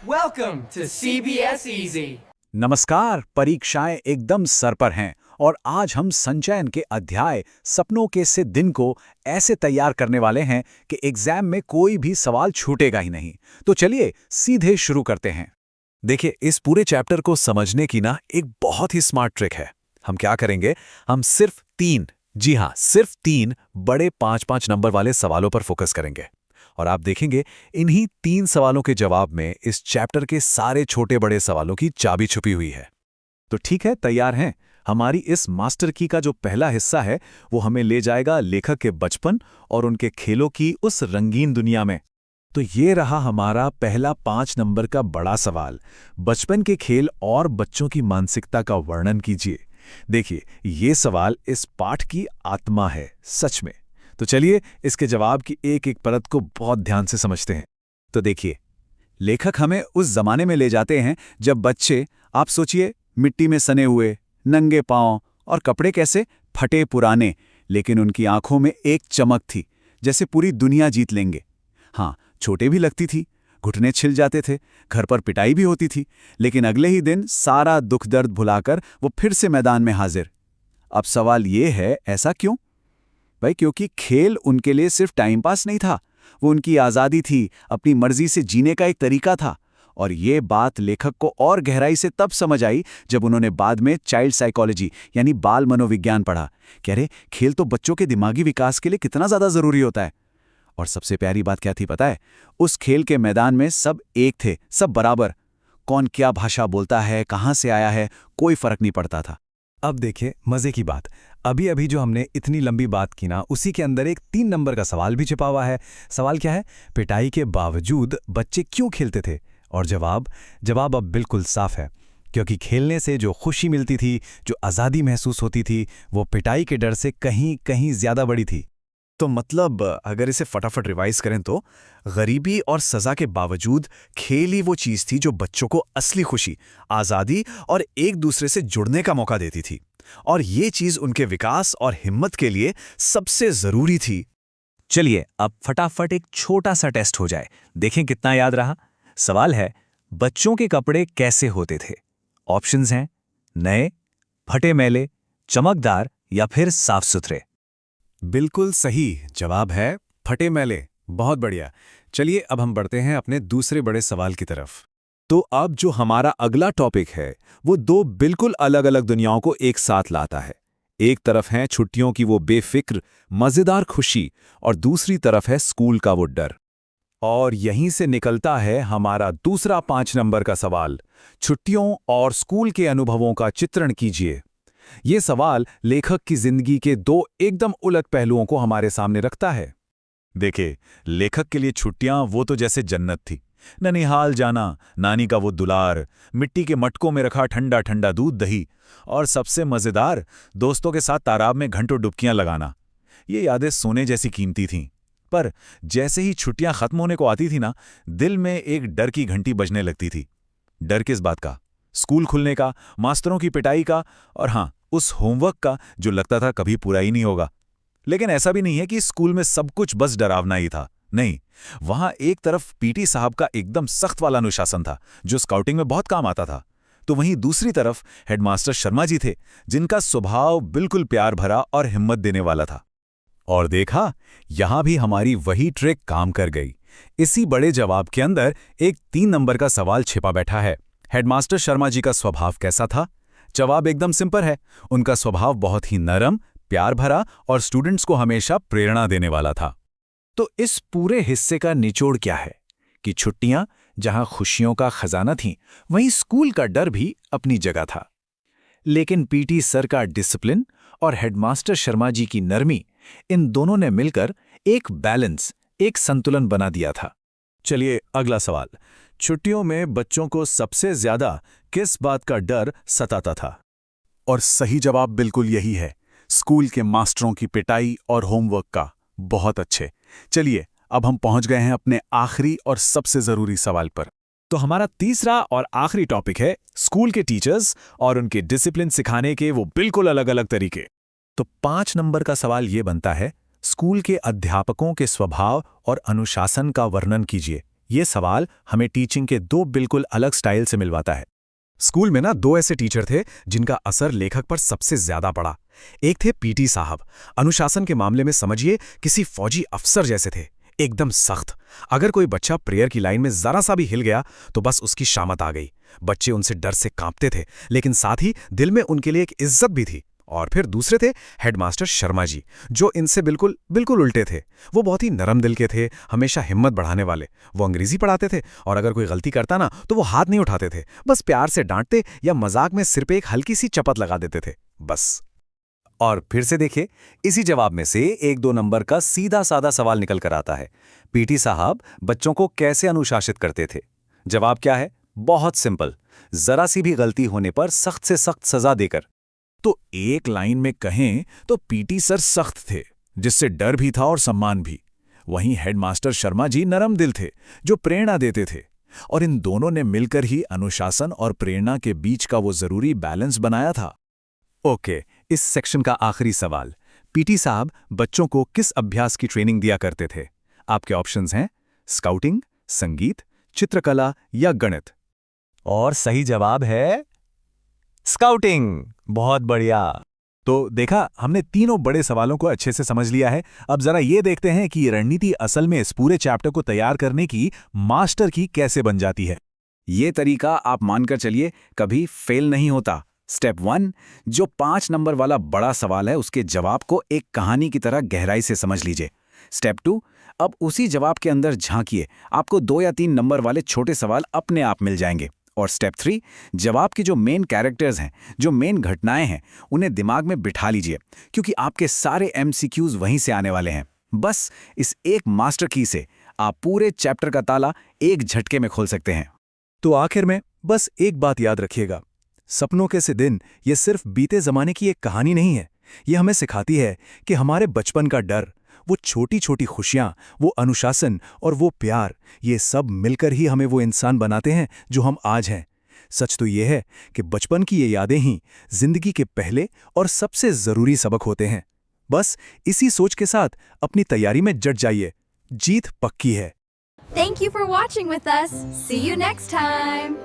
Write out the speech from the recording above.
Welcome to CBS Easy. नमस्कार। परीक्षाएं एकदम सर पर हैं और आज हम संचयन के अध्याय सपनों के से दिन को ऐसे तैयार करने वाले हैं कि एग्जाम में कोई भी सवाल छूटेगा ही नहीं। तो चलिए सीधे शुरू करते हैं। देखिए, इस पूरे चैप्टर को समझने की ना एक बहुत ही स्मार्ट ट्रिक है। हम क्या करेंगे, हम सिर्फ तीन, जी हाँ, सिर्फ तीन बड़े 5-5 नंबर वाले सवालों पर फोकस करेंगे और आप देखेंगे इन्हीं 3 सवालों के जवाब में इस चैप्टर के सारे छोटे बड़े सवालों की चाबी छुपी हुई है। तो ठीक है, तैयार हैं। हमारी इस मास्टर की का जो पहला हिस्सा है वो हमें ले जाएगा लेखक के बचपन और उनके खेलों की उस रंगीन दुनिया में। तो ये रहा हमारा पहला 5 नंबर का बड़ा सवाल। बचपन के खेल और बच्चों की मानसिकता का वर्णन कीजिए। देखिए, ये सवाल इस पाठ की आत्मा है, सच में। तो चलिए इसके जवाब की एक एक परत को बहुत ध्यान से समझते हैं। तो देखिए, लेखक हमें उस जमाने में ले जाते हैं जब बच्चे, आप सोचिए, मिट्टी में सने हुए, नंगे पांव और कपड़े कैसे फटे पुराने, लेकिन उनकी आंखों में एक चमक थी, जैसे पूरी दुनिया जीत लेंगे। हाँ, छोटे भी लगती थी, घुटने छिल जाते थे, घर पर पिटाई भी होती थी, लेकिन अगले ही दिन सारा दुख दर्द भुलाकर वो फिर से मैदान में हाजिर। अब सवाल ये है, ऐसा क्यों? भाई, क्योंकि खेल उनके लिए सिर्फ टाइम पास नहीं था, वो उनकी आज़ादी थी, अपनी मर्जी से जीने का एक तरीका था। और ये बात लेखक को और गहराई से तब समझ आई जब उन्होंने बाद में चाइल्ड साइकोलॉजी यानी बाल मनोविज्ञान पढ़ा। कह रहे, खेल तो बच्चों के दिमागी विकास के लिए कितना ज़्यादा ज़रूरी होता है। और सबसे प्यारी बात क्या थी पता है? उस खेल के मैदान में सब एक थे, सब बराबर। कौन क्या भाषा बोलता है, कहाँ से आया है, कोई फर्क नहीं पड़ता था। अब देखिए मजे की बात, अभी अभी जो हमने इतनी लंबी बात की ना, उसी के अंदर एक 3 नंबर का सवाल भी छिपा हुआ है। सवाल क्या है? पिटाई के बावजूद बच्चे क्यों खेलते थे? और जवाब अब बिल्कुल साफ है, क्योंकि खेलने से जो खुशी मिलती थी, जो आज़ादी महसूस होती थी, वो पिटाई के डर से कहीं कहीं ज्यादा बड़ी थी। तो मतलब अगर इसे फटाफट रिवाइज करें तो गरीबी और सजा के बावजूद खेल ही वो चीज थी जो बच्चों को असली खुशी, आज़ादी और एक दूसरे से जुड़ने का मौका देती थी। और ये चीज उनके विकास और हिम्मत के लिए सबसे जरूरी थी। चलिए अब फटाफट एक छोटा सा टेस्ट हो जाए, देखें कितना याद रहा। सवाल है, बच्चों के कपड़े कैसे होते थे? ऑप्शंस हैं नए, फटे मैले, चमकदार या फिर साफ सुथरे। बिल्कुल सही जवाब है फटे मैले। बहुत बढ़िया। चलिए अब हम बढ़ते हैं अपने दूसरे बड़े सवाल की तरफ। तो अब जो हमारा अगला टॉपिक है वो दो बिल्कुल अलग अलग दुनियाओं को एक साथ लाता है। एक तरफ है छुट्टियों की वो बेफिक्र मजेदार खुशी और दूसरी तरफ है स्कूल का वो डर। और यहीं से निकलता है हमारा दूसरा 5 नंबर का सवाल, छुट्टियों और स्कूल के अनुभवों का चित्रण कीजिए। ये सवाल लेखक की जिंदगी के दो एकदम उलट पहलुओं को हमारे सामने रखता है। देखिए, लेखक के लिए छुट्टियां वो तो जैसे जन्नत थी। ननिहाल जाना, नानी का वो दुलार, मिट्टी के मटकों में रखा ठंडा ठंडा दूध दही, और सबसे मजेदार, दोस्तों के साथ तालाब में घंटों डुबकियां लगाना। ये यादें सोने जैसी कीमती थीं। पर जैसे ही छुट्टियां खत्म होने को आती थी ना, दिल में एक डर की घंटी बजने लगती थी। डर किस बात का? स्कूल खुलने का, मास्टरों की पिटाई का, और हाँ, उस होमवर्क का जो लगता था कभी पूरा ही नहीं होगा। लेकिन ऐसा भी नहीं है कि स्कूल में सब कुछ बस डरावना ही था। नहीं, वहां एक तरफ पीटी साहब का एकदम सख्त वाला अनुशासन था जो स्काउटिंग में बहुत काम आता था, तो वहीं दूसरी तरफ हेडमास्टर शर्मा जी थे जिनका स्वभाव बिल्कुल प्यार भरा और हिम्मत देने वाला था। और देखा, यहां भी हमारी वही ट्रिक काम कर गई। इसी बड़े जवाब के अंदर एक 3 नंबर का सवाल छिपा बैठा है। हेडमास्टर शर्मा जी का स्वभाव कैसा था? जवाब एकदम सिंपल है। उनका स्वभाव बहुत ही नरम, प्यार भरा और स्टूडेंट्स को हमेशा प्रेरणा देने वाला था। तो इस पूरे हिस्से का निचोड़ क्या है कि छुट्टियां जहां खुशियों का खजाना थीं, वहीं स्कूल का डर भी अपनी जगह था। लेकिन पीटी सर का डिसिप्लिन और हेडमास्टर शर्मा जी की नरमी, इन दोनों ने मिलकर एक बैलेंस, एक संतुलन बना दिया था। चलिए अगला सवाल, छुट्टियों में बच्चों को सबसे ज्यादा किस बात का डर सताता था? और सही जवाब बिल्कुल यही है, स्कूल के मास्टरों की पिटाई और होमवर्क का। बहुत अच्छे। चलिए अब हम पहुंच गए हैं अपने आखिरी और सबसे जरूरी सवाल पर। तो हमारा तीसरा और आखिरी टॉपिक है स्कूल के टीचर्स और उनके डिसिप्लिन सिखाने के वो बिल्कुल अलग अलग तरीके। तो 5 नंबर का सवाल ये बनता है, स्कूल के अध्यापकों के स्वभाव और अनुशासन का वर्णन कीजिए। ये सवाल हमें टीचिंग के दो बिल्कुल अलग स्टाइल से मिलवाता है। स्कूल में ना दो ऐसे टीचर थे जिनका असर लेखक पर सबसे ज्यादा पड़ा। एक थे पीटी साहब, अनुशासन के मामले में समझिए किसी फौजी अफसर जैसे थे, एकदम सख्त। अगर कोई बच्चा प्रेयर की लाइन में जरा सा भी हिल गया तो बस उसकी शामत आ गई। बच्चे उनसे डर से कांपते थे, लेकिन साथ ही दिल में उनके लिए एक इज्जत भी थी। और फिर दूसरे थे हेडमास्टर शर्मा जी, जो इनसे बिल्कुल बिल्कुल उल्टे थे। वो बहुत ही नरम दिल के थे, हमेशा हिम्मत बढ़ाने वाले। वो अंग्रेजी पढ़ाते थे और अगर कोई गलती करता ना तो वो हाथ नहीं उठाते थे, बस प्यार से डांटते या मजाक में सिर पे एक हल्की सी चपत लगा देते थे, बस। और फिर से देखिए, इसी जवाब में से 1-2 नंबर का सीधा साधा सवाल निकल कर आता है। पीटी साहब बच्चों को कैसे अनुशासित करते थे? जवाब क्या है? बहुत सिंपल, जरा सी भी गलती होने पर सख्त से सख्त सजा देकर। तो एक लाइन में कहें तो पीटी सर सख्त थे, जिससे डर भी था और सम्मान भी। वहीं हेडमास्टर शर्मा जी नरम दिल थे, जो प्रेरणा देते थे। और इन दोनों ने मिलकर ही अनुशासन और प्रेरणा के बीच का वो जरूरी बैलेंस बनाया था। ओके, इस सेक्शन का आखिरी सवाल, पीटी साहब बच्चों को किस अभ्यास की ट्रेनिंग दिया करते थे? आपके ऑप्शंस हैं स्काउटिंग, संगीत, चित्रकला या गणित। और सही जवाब है स्काउटिंग। बहुत बढ़िया। तो देखा, हमने तीनों बड़े सवालों को अच्छे से समझ लिया है। अब जरा ये देखते हैं कि ये रणनीति असल में इस पूरे चैप्टर को तैयार करने की, मास्टर की कैसे बन जाती है। ये तरीका आप मानकर चलिए कभी फेल नहीं होता। स्टेप 1, जो 5 नंबर वाला बड़ा सवाल है उसके जवाब को एक कहानी की तरह गहराई से समझ लीजिए। स्टेप 2, अब उसी जवाब के अंदर झांकिए, आपको 2 या 3 नंबर वाले छोटे सवाल अपने आप मिल जाएंगे। और स्टेप 3, जवाब की जो मेन कैरेक्टर्स हैं, जो मेन घटनाएं हैं, उन्हें दिमाग में बिठा लीजिए, क्योंकि आपके सारे MCQs वहीं से आने वाले हैं। बस इस एक मास्टर की से आप पूरे चैप्टर का ताला एक झटके में खोल सकते हैं। तो आखिर में बस एक बात याद रखिएगा, सपनों के से दिन ये सिर्फ बीते जमाने की एक कहानी नहीं है। ये हमें सिखाती है कि हमारे बचपन का डर, वो छोटी छोटी खुशियां, वो अनुशासन और वो प्यार, ये सब मिलकर ही हमें वो इंसान बनाते हैं जो हम आज हैं। सच तो ये है कि बचपन की ये यादें ही जिंदगी के पहले और सबसे जरूरी सबक होते हैं। बस इसी सोच के साथ अपनी तैयारी में जट जाइए, जीत पक्की है। Thank you for watching with us. See you next time.